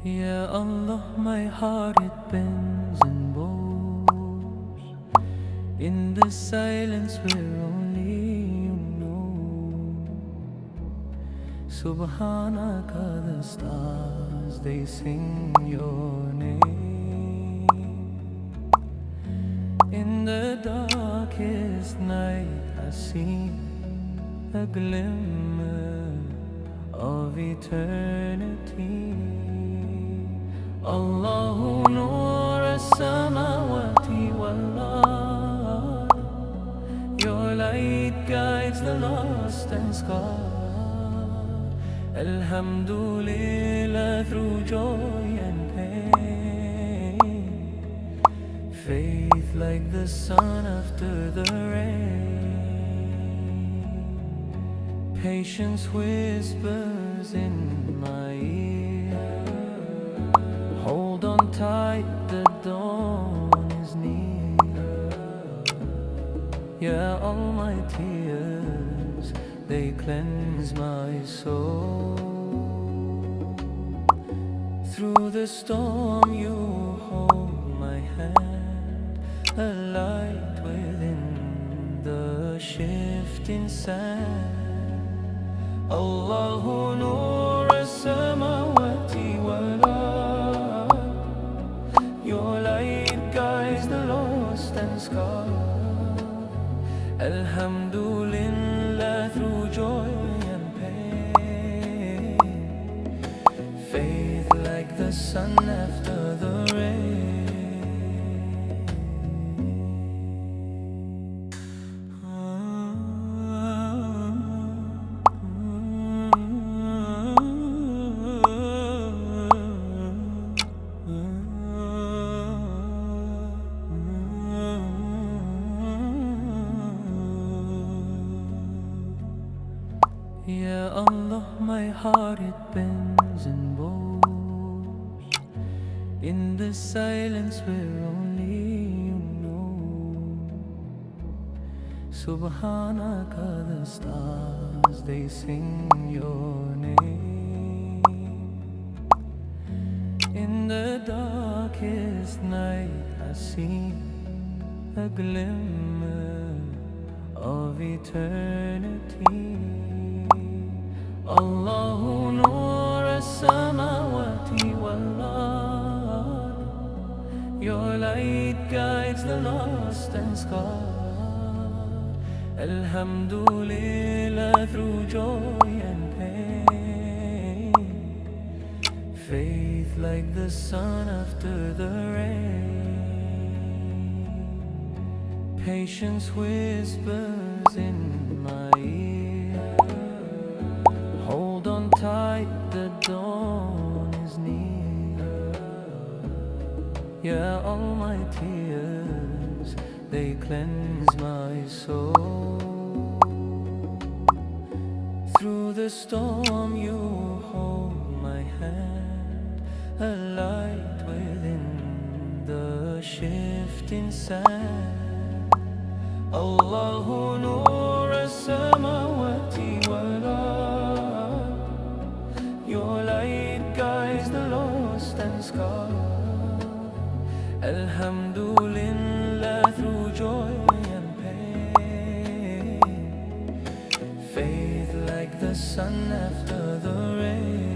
Ya Allah, my heart it bends and bows in the silence where only you know. Subhanaka, the stars they sing your name. In the darkest night I see a glimmer of eternity. Allahu Nur as-samawati wal-ard. Your light guides the lost and scarred. Alhamdulillah, through joy and pain. Faith like the sun after the rain. Patience whispers in my ear. Hold on tight, the dawn is near. Yeah, all my tears, they cleanse my soul. Through the storm you hold my hand, a light within the shifting sand. Allahu Nur as-samawati wal-ard. Your light guides the lost and scarred. Alhamdulillah, through joy and pain. Faith like the sun after the rain. Ya Allah, my heart it bends and bows in the silence where only you know. Subhanaka, the stars they sing your name. In the darkest night I see a glimmer of eternity. Allahu Nur as-samawati wal-ard. Your light guides the lost and scarred. Alhamdulillah, through joy and pain. Faith like the sun after the rain. Patience whispers in my ear. Hold on tight, the dawn is near. Yeah, all my tears, they cleanse my soul. Through the storm you hold my hand, a light within the shifting sand. Allahu Nur as-samawati wal-ard. Your light guides the lost and scarred. Alhamdulillah, through joy and pain. Faith like the sun after the rain.